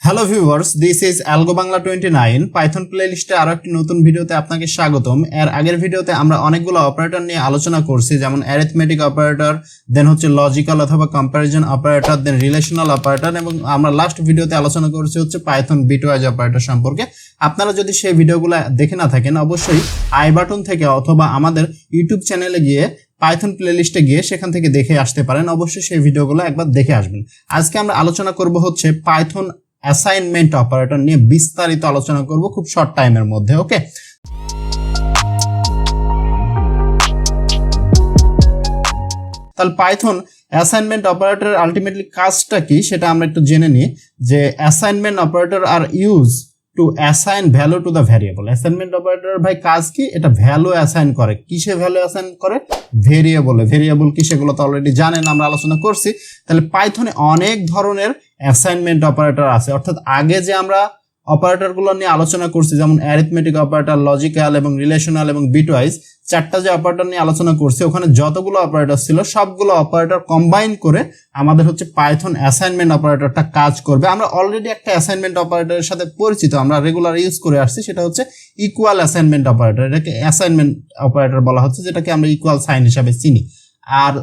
Hello viewers, this is Algo Bangla 29 Python প্লেলিস্টে আরো একটি নতুন ভিডিওতে আপনাকে স্বাগতম। এর আগের ভিডিওতে আমরা অনেকগুলো অপারেটর নিয়ে আলোচনা করছি, যেমন অ্যারিথমেটিক অপারেটর, দেন হচ্ছে লজিক্যাল অথবা কম্প্যারিজন অপারেটর, দেন রিলেশনাল অপারেটর, এবং আমরা লাস্ট ভিডিওতে আলোচনা করছি হচ্ছে পাইথন বিটওয়াইজ অপারেটর সম্পর্কে। আপনারা যদি সেই ভিডিওগুলো দেখে না থাকেন, অবশ্যই আই বাটন থেকে অথবা আমাদের ইউটিউব চ্যানেলে গিয়ে পাইথন প্লেলিস্টে গিয়ে সেখান থেকে দেখে আসতে পারেন। অবশ্যই সেই ভিডিওগুলো একবার দেখে আসবেন। আজকে আমরা আলোচনা করব হচ্ছে পাইথন অ্যাসাইনমেন্ট অপারেটর নিয়ে বিস্তারিত আলোচনা করব খুব শর্ট টাইমের মধ্যে। ওকে, তাহলে পাইথন অ্যাসাইনমেন্ট অপারেটর আলটিমেটলি কাজটা কি সেটা আমরা একটু জেনে নিই। যে assignment operator are use to assign value to the variable. Assignment operator ভাই কাজ কি? এটা ভ্যালু অ্যাসাইন করে। কিসে ভ্যালু অ্যাসাইন করে? ভেরিয়েবলে। ভেরিয়েবল কি সেগুলো তো অলরেডি জানেন, আমরা আলোচনা করছি। তাহলে পাইথনে অনেক ধরনের অ্যাসাইনমেন্ট অপারেটর আছে, অর্থাৎ আগে যে আমরা অপারেটরগুলো নিয়ে আলোচনা করছি, যেমন অ্যারিথমেটিক অপারেটর, লজিক্যাল এবং রিলেশনাল এবং বিটওয়াইজ, চারটা যে অপারেটর নিয়ে আলোচনা করছি, ওখানে যতগুলো অপারেটর ছিল সবগুলো অপারেটর কম্বাইন করে আমাদের হচ্ছে পাইথন অ্যাসাইনমেন্ট অপারেটরটা কাজ করবে। আমরা অলরেডি একটা অ্যাসাইনমেন্ট অপারেটরের সাথে পরিচিত, আমরা রেগুলার ইউজ করে আসছি, সেটা হচ্ছে ইকুয়াল অ্যাসাইনমেন্ট অপারেটর। এটাকে অ্যাসাইনমেন্ট অপারেটর বলা হচ্ছে, যেটাকে আমরা ইকুয়াল সাইন হিসাবে চিনি। আর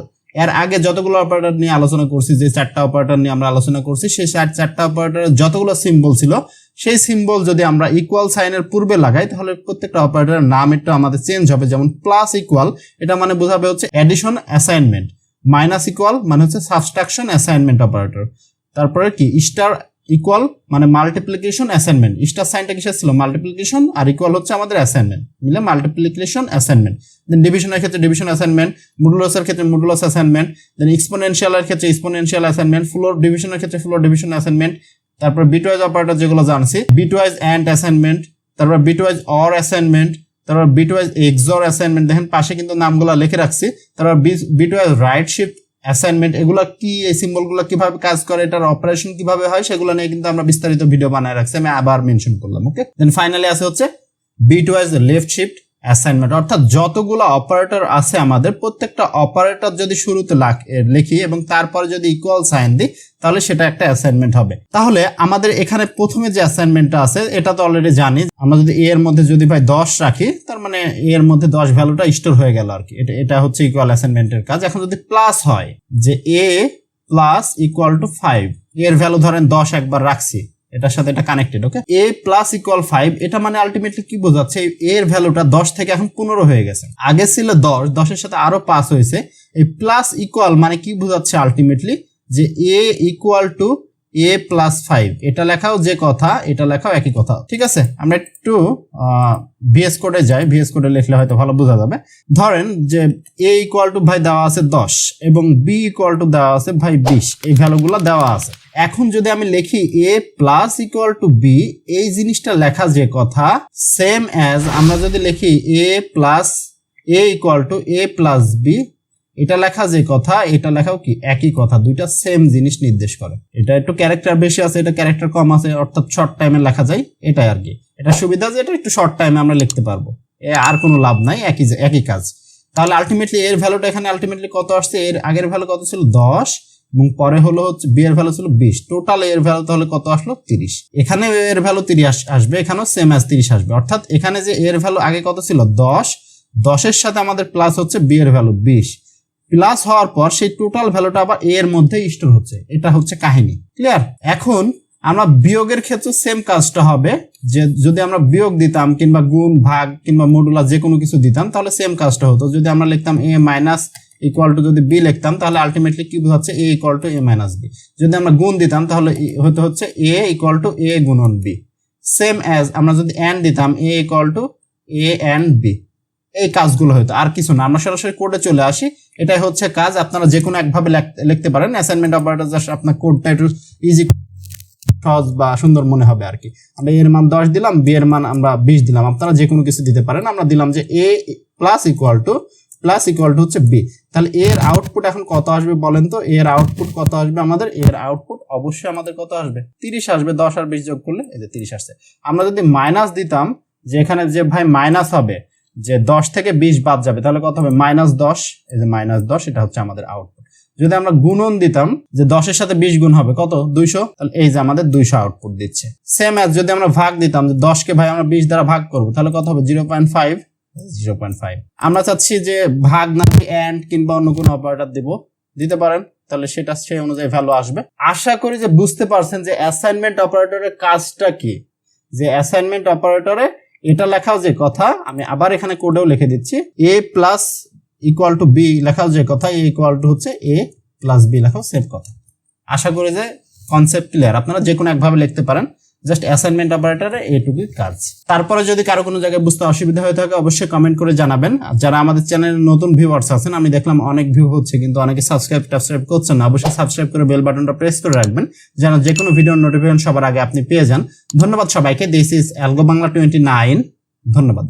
এর আগে যতগুলো অপারেটর নিয়ে আলোচনা করছি, যে চারটা অপারেটর নিয়ে আমরা আলোচনা করছি, সেই চারটা অপারেটরের যতগুলো সিম্বল ছিল, সেই সিম্বল যদি আমরা ইকুয়াল সাইনের পূর্বে লাগাই, তাহলে প্রত্যেকটা অপারেটরের নাম একটু আমাদের চেঞ্জ হবে। যেমন প্লাস ইকুয়াল, এটা মানে বোঝাবে হচ্ছে অ্যাডিশন অ্যাসাইনমেন্ট। মাইনাস ইকুয়াল মানে হচ্ছে সাবট্রাকশন অ্যাসাইনমেন্ট অপারেটর। তারপরে কি স্টার ইকুয়াল মানে মাল্টিপ্লিকেশন অ্যাসাইনমেন্ট। স্টার সাইনটা কিসের ছিল? মাল্টিপ্লিকেশন, আর ইকুয়াল হচ্ছে আমাদের অ্যাসাইনমেন্ট, মিলে মাল্টিপ্লিকেশন অ্যাসাইনমেন্ট। দেন ডিভিশনের ক্ষেত্রে ডিভিশন অ্যাসাইনমেন্ট, মডুলাসের ক্ষেত্রে মডুলাস অ্যাসাইনমেন্ট, দেন এক্সপোনেনশিয়ালের ক্ষেত্রে এক্সপোনেনশিয়াল অ্যাসাইনমেন্ট, ফ্লোর ডিভিশনের ক্ষেত্রে ফ্লোর ডিভিশন অ্যাসাইনমেন্ট। তারপর বিটওয়াইজ অপারেটর যেগুলো জানছি, বিটওয়াইজ অ্যান্ড অ্যাসাইনমেন্ট, তারপর বিটওয়াইজ অর অ্যাসাইনমেন্ট, তারপর বিটওয়াইজ এক্সঅর অ্যাসাইনমেন্ট। দেখেন পাশে কিন্তু নামগুলো লিখে রাখছি। তারপর বিটওয়াইজ রাইট শিফট অ্যাসাইনমেন্ট। এগুলো কি, এই সিম্বলগুলো কিভাবে কাজ করে, এটার অপারেশন কিভাবে হয়, সেগুলো নিয়ে কিন্তু আমরা বিস্তারিত ভিডিও বানায় রাখছি, আমি আবার মেনশন করলাম। ওকে, দেন ফাইনালি আছে হচ্ছে বিটওয়াইজ লেফট শিফট অ্যাসাইনমেন্ট। অর্থাৎ যতগুলো অপারেটর আছে আমাদের, প্রত্যেকটা অপারেটর যদি শুরুতে লিখি এবং তারপরে যদি ইকুয়াল সাইন দিই, তাহলে সেটা একটা অ্যাসাইনমেন্ট হবে। তাহলে আমাদের এখানে প্রথমে যে অ্যাসাইনমেন্টটা আছে, এটা তো অলরেডি জানি। আমরা যদি এ এর মধ্যে যদি ভাই 10 রাখি, তার মানে এ এর মধ্যে 10 ভ্যালুটা স্টোর হয়ে গেল আর কি। এটা হচ্ছে ইকুয়াল অ্যাসাইনমেন্টের কাজ। এখন যদি প্লাস হয়, যে এ প্লাস ইকুয়াল টু 5, এর ভ্যালু ধরেন 10 একবার রাখছি, এটার সাথে এটা কানেক্টেড। ওকে, এ প্লাস ইকুয়াল 5, এটা মানে আলটিমেটলি কি বোঝাচ্ছে? এর ভ্যালুটা 10 থেকে এখন 15 হয়ে গেছে। আগে ছিল 10, 10 এর সাথে আরো 5 হয়েছে। এই প্লাস ইকুয়াল মানে কি বোঝাচ্ছে? আলটিমেটলি যে এ ইকুয়াল টু এ প্লাস 5, এটা লেখাও যে কথা, এটা লেখাও একই কথা। ঠিক আছে, আমরা একটু ভিএস কোডে যাই। ভিএস কোডে লিখলে হয়তো ভালো বোঝা যাবে। ধরেন যে এ ইকুয়াল টু ভাই দেওয়া আছে 10 এবং বি ইকুয়াল টু দেওয়া আছে ভাই 20, এই ভ্যালুগুলো দেওয়া আছে। এখন যদি আমি লিখি A plus equal to B, এই জিনিসটা লেখা যে কথা, সেম অ্যাজ আমরা যদি লিখি A plus A equal to A plus B, এটা লেখা যে কথা, এটা লেখাও কি একই কথা। দুইটা সেম জিনিস নির্দেশ করে। এটা একটু ক্যারেক্টার বেশি আছে, এটা ক্যারেক্টার কম আছে, অর্থাৎ শর্ট টাইমে লেখা যায়, এটাই আর কি। এটা সুবিধা যে এটা একটু শর্ট টাইমে আমরা লিখতে পারবো, আর কোনো লাভ নাই, একই কাজ। তাহলে আলটিমেটলি এর ভ্যালুটা এখানে আলটিমেটলি কত আসছে? এর আগের ভ্যালু কত ছিল? 10, এবং পরে হলো হচ্ছে বি এর ভ্যালু ছিল 20। টোটাল এর ভ্যালু তাহলে কত আসলো? 30। এখানে এর ভ্যালু 30 আসবে, এখানেও সেম অ্যাজ 30 আসবে। অর্থাৎ এখানে যে এর ভ্যালু আগে কত ছিল? 10, 10 এর সাথে আমাদের প্লাস হচ্ছে বি এর ভ্যালু 20, প্লাস হওয়ার পর সেই টোটাল ভ্যালুটা আবার এ এর মধ্যে স্টোর হচ্ছে। এটা হচ্ছে কাহিনী। ক্লিয়ার? এখন আমরা বিয়োগের ক্ষেত্রে সেম কাজটা হবে, যে যদি আমরা বিয়োগ দিতাম কিংবা গুণ ভাগ কিংবা মডুলাস যে কোনো কিছু দিতাম, তাহলে সেম কাজটা হতো। যদি আমরা লিখতাম এ মাইনাস ইকুয়াল টু যদি বি লিখতাম, তাহলে আলটিমেটলি কি বোঝাচ্ছে? A equal to A minus B. যদি আমরা গুণ দিতাম, তাহলে হতে হচ্ছে এ ইকুয়াল টু এ গুণন বি। সেম অ্যাজ আমরা যদি এন দিতাম, A equal to A N B. এই কাজগুলো হয়তো, আর কিছু না। আমরা সরাসরি কোডে চলে আসি। এটাই হচ্ছে কাজ। আপনারা যে কোনো একভাবে লিখতে পারেন। অ্যাসাইনমেন্ট অপারেটর জাস্ট আপনার কোডটা একটু ইজি, সহজ বা সুন্দর মনে হবে আর কি। আমরা এর মান 10 দিলাম, বি এর মান আমরা 20 দিলাম। আপনারা যে কোনো কিছু দিতে পারেন। আমরা দিলাম যে এ প্লাস ইকুয়াল টু হচ্ছে বি। তাহলে এর আউটপুট এখন কত আসবে বলেন তো? এর আউটপুট কত আসবে আমাদের? এর আউটপুট অবশ্যই আমাদের কত আসবে? 30 আসবে। 10 আর 20 যোগ করলে এই যে 30 আসছে। আমরা যদি মাইনাস দিতাম, যে এখানে যে ভাই মাইনাস হবে, যে 10 থেকে 20 বাদ যাবে, তাহলে কত হবে? -10। এই যে -10, এটা হচ্ছে আমাদের আউটপুট। যদি আমরা গুণন দিতাম যে 10 এর সাথে 20 গুণ হবে কত 200, তাহলে এই যে আমাদের 200 আউটপুট দিচ্ছে। সেম অ্যাজ যদি আমরা ভাগ দিতাম যে 10 কে ভাই আমরা 20 দ্বারা ভাগ করব, তাহলে কত হবে 0.5। আমরা চাচ্ছি যে ভাগ না এন্ড কিংবা অন্য কোনো অপারেটর দিতে পারেন, তাহলে সেটা সেই অনুযায়ী ভ্যালু আসবে। আশা করি যে বুঝতে পারছেন যে অ্যাসাইনমেন্ট অপারেটরের কাজটা কি। যে অ্যাসাইনমেন্ট অপারেটরে এটা লেখাও যে কথা, আমি আবার এখানে কোডেও লিখে দিচ্ছি, a plus equal to B লেখাও যে কথা, a ইকুয়াল টু হচ্ছে a প্লাস বি লেখাও সেম কথা। আশা করি যে কনসেপ্ট ক্লিয়ার। আপনারা যে কোনো একভাবে লিখতে পারেন, জাস্ট অ্যাসাইনমেন্ট অপারেটরে এইটুকুই কাজ। তারপরে যদি কারো কোনো জায়গায় বুঝতে অসুবিধা হয়ে থাকে অবশ্যই কমেন্ট করে জানাবেন। আর যারা আমাদের চ্যানেলে নতুন ভিউয়ার্স আছেন, আমি দেখলাম অনেক ভিউ হচ্ছে কিন্তু অনেকে সাবস্ক্রাইব করছেন না, অবশ্যই সাবস্ক্রাইব করে বেল বাটনটা প্রেস করে রাখবেন যেন যে কোনো ভিডিওর নোটিফিকেশন সবার আগে আপনি পেয়ে যান। ধন্যবাদ সবাইকে। This is Algo Bangla 29। ধন্যবাদ।